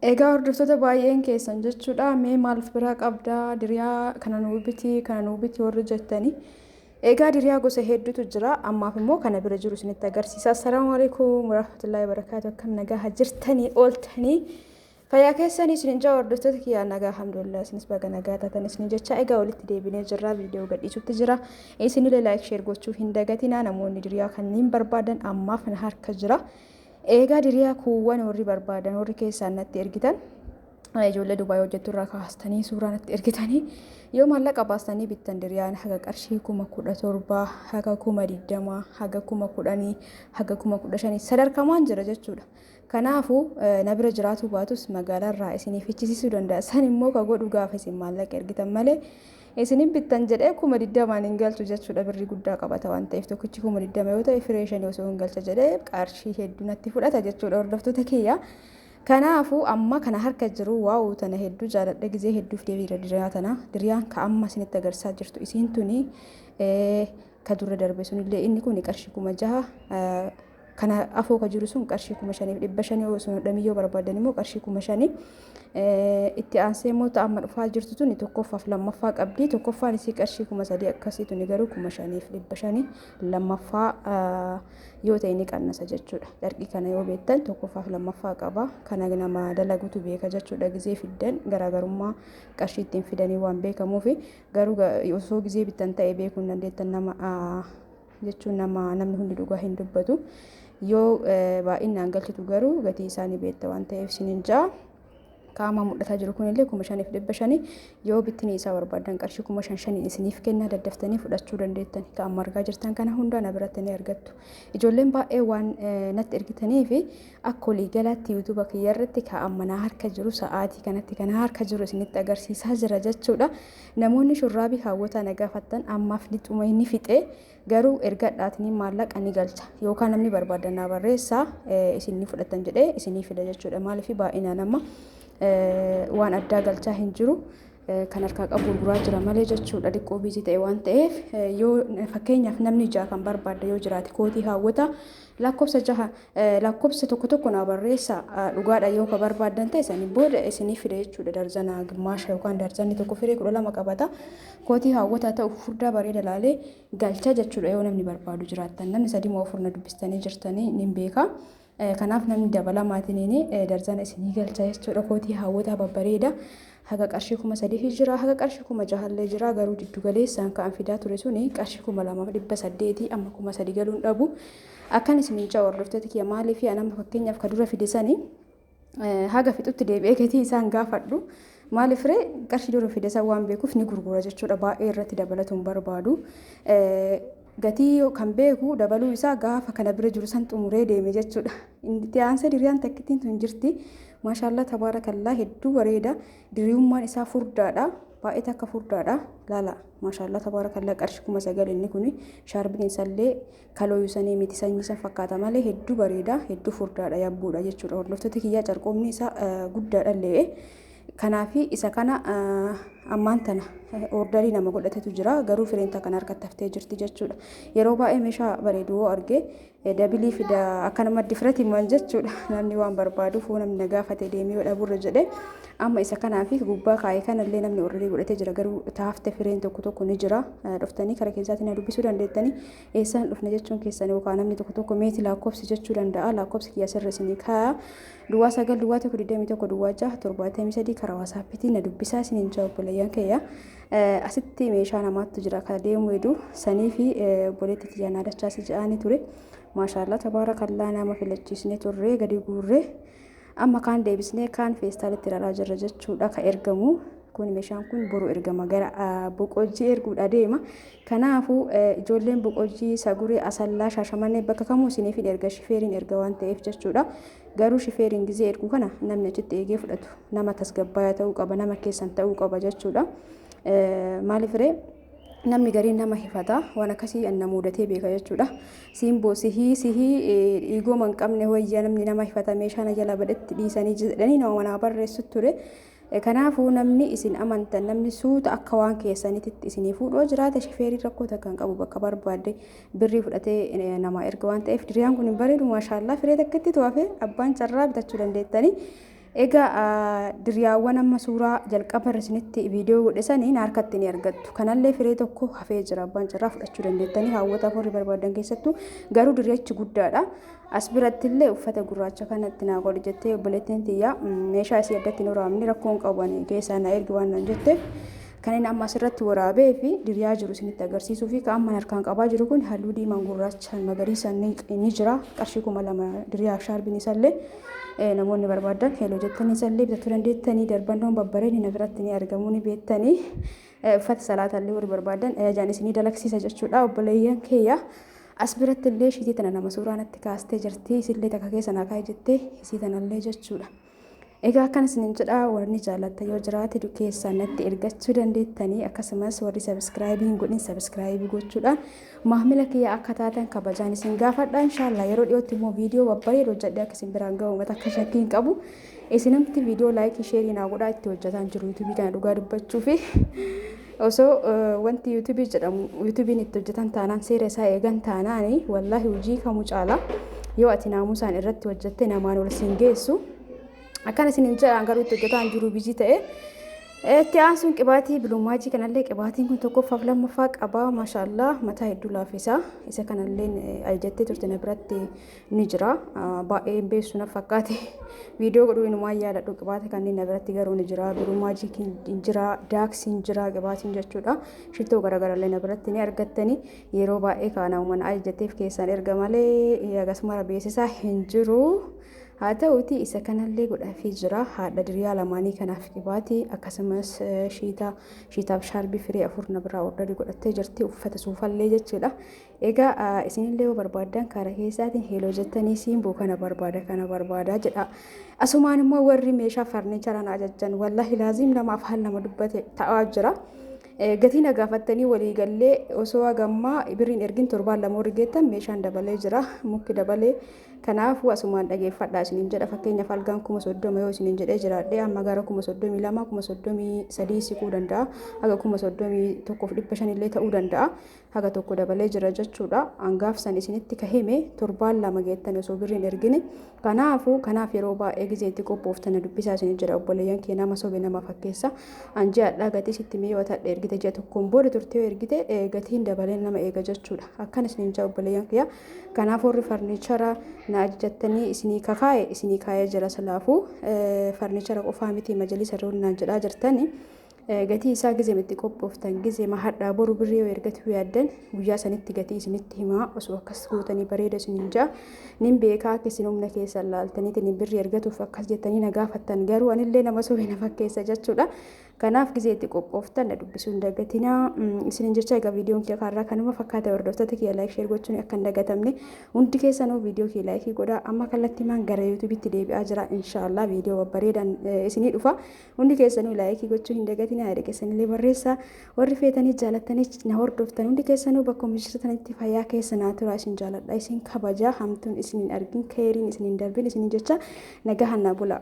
Egaa hordoftoota baay'een keessan jechuudha. Mee maaliif biraa qabdaa? Diriyaa kana nuu biti warri jettanii. Egaa diriyaa gosa hedduutu jira. Ammaaf immoo kana bira jiru isinitti agarsiisa. Assalaamu alaikum warahmatullahi wabarakaatu. Akkam nagaa jirtanii ooltanii. Fayyaa keessanii isin jaa hordoftoota kiyyaa nagaa alhamdulillah isinis baga nagaa taatan isin jecha egaa walitti deebinee jirra viidiyoo gadhiisutti jira. Isinillee laayik sheer gochuu hin dagatinaa namoonni diriyaa kanneen barbaadan ammaaf na harka jira. Egaa diriyaa kuuwwan warri barbaadan warri keessaan natti ergitan ijoollee Dubaay hojjettu irraa kaastanii suuraa natti ergitanii yoo maallaqa baastanii bittan diriyaan haga qarshii 17,000 haga 20,000 haga 10,000 haga 15,000 sadarkamaan jira jechuudha. Kanaafuu na bira jiraatu baatus magaalaa irraa isiniif fichisiisuu danda'a. San immoo ka godhu gaafa isin maallaqa ergitan malee isinin bittan jedhee 20,000 hin galchu jechuudha. Birrii guddaa qabata waan ta'eef tokkichi 20,000 yoo ta'e fireeshan osoo hin galcha jedhee qarshii hedduu natti fudhata jechuudha hordoftoota kiyya. Kanaafuu amma kana harka jiru waa'u tana hedduu jaaladha gizee hedduuf deebiira diriyaa tana diriyaan ka amma isinitti agarsiisaa jirtu isiin tuni ka dura darbe sunillee inni kun qarshii 6,000 kana afoo ka jiru sun qarshii 5,500 osoo dhamiyyoo barbaadan immoo qarshii 5,000 itti aansee immoo amma dhufaa jirtu tuni tokkoffaaf lammaffaa qabdi. Tokkoffaan isii qarshii 3,000 akkasii tuni garuu 5,500 lammaffaa yoo ta'e ni qannasa jechuudha. Darqii kana yoo beektan tokkoffaaf lammaffaa qaba. Kana nama dalagutu beeka jechuudha. Gizee fiddan garaagarummaa qarshii ittiin fidanii waan beekamuuf garuu osoo gizee bittan ta'e beekuu hin dandeettan nama jechuun namni hundi dhugaa hin dubbatu. Yoo baay'inaan galchitu garuu gatii isaanii beekta waan ta'eef isinin jaa. Qaama mul'ataa jiru kunillee 5,500 yoo bittinii isaa barbaadan qarshii 5,500 isiniif kenna daddaftanii fudhachuu dandeettan. Ka amma argaa jirtan kana hundaa na biratti ni argattu. Ijoolleen baay'ee waan natti ergitanii fi akka walii galaatti yuutuuba kiyya irratti ka amma na harka jiru sa'aatii kanatti kana harka jiru isinitti agarsiisaa jira jechuudha. Namoonni shurraabii hawwataa na gaafattan ammaaf lixuma inni fixee garuu ergadhaatiin maallaqa ni galcha yookaan namni barbaadan na barreessaa isinni fudhatan jedhee isinii fida jechuudha. Maaliif baay'inaan amma waan addaa galchaa hin jiru kan harkaa qabu gurguraa jira malee jechuudha. Dhiqqoo biizii ta'e waan ta'eef yoo fakkeenyaaf namni jaha kan barbaada yoo jiraate kootii hawwata lakkoofsa tokko na barreessa dhugaadha yoo ka barbaadan ta'e sanii booda isinii fida jechuudha. Darzana gimmaasha yookaan darzanni tokko firee 12 qabata. Kootii hawwataa ta'u furdaa bareeda laalee galcha jechuudha yoo namni barbaadu jiraattan. Namni sadii moo afur na dubbistanii jirtanii ni beeka. Kanaaf namni dabalamaatiin darzana isinii galcha jechuudha. Kootii hawwataa babbareeda haga qarshii 3,000 jira haga qarshii 6,000 jira garuu jiddu galeessaan ka'an fidaa ture suni qarshii 2,800 amma 3,000 galuun dhabu. Akkan isin jaa hordoftoota kiyya maaliif anama fakkeenyaaf ka dura fidesanii haga fixutti deebi'ee gatii isaan gaafadhu. Maaliif ree qarshii dura fidesan waan beekuuf ni gurgura jechuudha. Baay'ee irratti dabalatuun barbaadu. Gatii kan beeku dabaluu isaa gaafa kana bira jiru san xumuree deeme jechuudha. Itti aansee diriyaan takkittiin tun jirti. Maashaallah tabaarakallaa hedduu bareeda. Diriyummaan isaa furdaadha. Baay'ee takka furdaadha. Laala maashaallah tabaarakallaa qarshii 9,000 inni kun shaarbiin isaallee kalooyuu sanii miti sanyii san fakkaata malee hedduu bareeda hedduu furdaadha yabbuudha jechuudha. Hordoftoota kiyyaa carqoomni isaa guddaadha illee. Kanaafi isa kana ammaan tana ordarii nama godhatetu jira garuu fireenta kana harkatti haftee jirti jechuudha. Yeroo baay'ee meeshaa bareedu arge dabilii fida akkanuma difrati man jechuudha. Namni waan barbaaduuf namni na gaafate deemee yoo dhaburra jedhe amma isa kanaafi gubbaa kaayee kanallee namni ordarii godhatee jira garuu taafte fireen tokko ni jira. Dhuftanii kara keessatti na dubbisuu dandeettanii eessaan dhufne jechuun keessan yookaan namni tokko meetii lakkoofsi jechuu danda'a. Lakkoofsi kiyya sirra isinii kaa'a. Duwwaa 9 duwwaa 21 duwwaa 6 73 karaa waasaapiitiin na dubbisaa isiniin jaa obboleeyyan kiyya. Asitti meeshaa namaatu jira kan deemu hedduu sanii fi obboleetti kiyya naadachaa si ja'anii ture. Maashaallah tabaarakallaa nama filachiisnee turre gadi guurre amma kaan deebisnee kaan feestaalitti ilaalaa jirra jechuudha. Ka ergamu kun meeshaan kun boru ergama gara boqojjii erguudha deema. Kanaafuu ijoolleen boqojjii saguree asallaa shaashamannee bakka kamuu isiniif erga shifeeriin erga waan ta'eef jechuudha. Garuu shifeeriin gizee ergu kana namni achitti eegee fudhatu nama tasgabbaa'aa ta'uu qaba nama keessan ta'uu qaba jechuudha. Maaliif ree namni gariin nama hifata waan akkasii anna muudatee beeka jechuudha. Simboo sihii dhiigoo man qabne wayyaa namni nama hifata meeshaan jala badatti dhiisanii jedhanii nama manaa barreessu ture. Kanaafuu namni isin amantan namni suuta akka waan keessanitti isinii fuudhoo jiraate shifeerii rakkoota kan qabu bakka barbaadde birrii fudhatee nama erga waan ta'eef diriyaan kun hin bareedu maashaallah firee takkatti to'afe abbaan carraa bitachuu dandeettanii. Egaa diriyaawwan amma suuraa jalqaba isinitti viidiyoo godhisanii harkatti ni argattu. Kanallee firee tokko hafee jira. Abbaan carraa fudhachuu dandeettanii hawwata afurii barbaadan keessattuu garuu diriyachi guddaadha. As birattillee uffata gurraacha kanatti naa godhi jettee obboleettiin tiyyaa meeshaa isii addatti hin waraabne rakkoon qaban keessaa na ergi waan nan jette. Kan inni amma asirratti waraabee fi diriyaa jiru isinitti agarsiisuu fi kan amma harkaan qabaa jiru kun halluu diimaan gurraacha magariisa ni jira. Qarshii 2000 diriyaa shaarbiin isallee namoonni barbaadan heeloo jettanii isallee bitachuu dandeettanii darbannoon babbareedni na biratti ni argamu ni beektanii uffata salaatallee warri barbaadan ajajaan isinii dalagsiisa jechuudha obboleeyyan keeyya. As biratti illee shiitii tana nama suuraa natti kaastee jirti isillee takka keessa naa kaa'e jettee isii tanallee jechuudha. Egaa akkan isinin jedha warri jaallatta yoo jiraate keessaan natti ergachuu dandeettanii akkasumas warri sabiskiraayibii hin godhin sabiskiraayibii gochuudhaan maamila kiyya akka taatan kabajaan isin gaafadha. Inshaallah yeroo dhiyootti immoo viidiyoo babbareedoo hojjedhee akka isin biraan ga'u uummata akka shakkii hin qabu. Isinimti viidiyoo laayikii sheerii naa godhaa itti hojjetaan jiru yuutuubii kana dhugaa dubbachuu fi osoo wanti yuutuubii jedhamu yuutuubiin itti hojjetan taanaan seera isaa eegan taanaani wallaahi hojii kamuu caala yoo ati naamusaan irratti hojjette namaan ol siin geessu. Akkan isinin jedhan garuu itti hojjetaan jiru bizii ta'e itti aansuun qibaatii biluummaajii kanallee qibaatiin kun tokkoffaaf lammaffaa qabaa maashaallah mataa hedduu laafisa isa kanallee ajajattee turte na biratti ni jira baay'ee beessu na fakkaate viidiyoo godhuu inumaa yaadadhu qibaata kanneen na biratti garuu ni jira biluummaajii hin jira daaksiin jira qibaatiin jechuudha shittoo garagarallee na biratti ni argattanii yeroo baay'ee kaana uummanni ajajatteef keessaan erga malee akkasuma beeksisaa hin jiru. Haa ta'uuti isa kanallee godhaafii jira haadha diriyaa lamaanii kanaaf qibaatii akkasumas shiitaaf shaarbii firee 4 na biraa ordarii godhattee jirti uffata suufallee jechuudha. Egaa isinillee yoo barbaadan karaa keessaatiin heeloo jettanii siimboo kana barbaada jedha. Asumaan immoo warri meeshaa farniicharaa na ajajjan wallahi laaziim namaaf haal nama dubbate ta'aa jira. Gatiin gaafattanii walii gallee osoo agammaa birriin ergin 7 lama rigeettan meeshaan dabalee jira mukki dabalee kanaafuu asumaan dhageeffadhaa isiniin jedha fakkeenyaaf algaan 30 yoo isiniin jedhee jiraadhee amma gara 32 33 siquu danda'a haga 31,500 illee ta'uu danda'a haga tokko dabalee jira jechuudha hangaaf san isinitti kahime 7 lama geettan osoo birriin ergine kanaaf yeroo baay'ee gizeetti qophooftana dubbisaa isiniin jedha obboleeyyan kee nama sobe nama fakkeessa anjii adhaa gatii sitti mee yoo ta'e ergite jee tokkoon booda turtee ergite gatiin dabalee nama eega jechuudha akkan isiniin jedha obboleeyyan kiyya kanaaf warri farniichara na ajjattanii isinii kaayee jira salaafuu farniichara qofaa miti majalisa roonnaan jedhaa jirtanii gatii isaa gizee mitti qophooftan gizee mahadhaa boru birrii yoo ergatu yaaddan guyyaa sanitti gatii isinitti himaa osoo akkas gootanii bareeda isiniin jaa nin beekaa akka isin humna keessan laaltaniitiin hin birrii ergatuuf akkas jettanii na gaafattan garuu anillee nama sobee na fakkeessa jechuudha. Kanaaf gizee itti qophooftan na dubbisuu hin dagatinaa isinin jecha egaa viidiyoon kee kaarraa kanuma fakkaata hordoftoota kiyya laayik sheer gochuun akka hin dagatamne hundi keessanuu viidiyoo kee laayikii godhaa amma kallattiimaan gara yuutuubitti deebi'aa jira inshaallah viidiyoo babbareedaan isinii dhufa hundi keessanuu laayikii gochuu hin dagatinaa yaada keessanillee barreessaa warri feetanii jaalattanii na hordoftan hundi keessanuu bakka mijirtanitti fayyaa keessa naa tura isin jaaladha isin kabajaa hamtuun isinin argin keeriin isinin darbin isinin jecha nagahan na bula.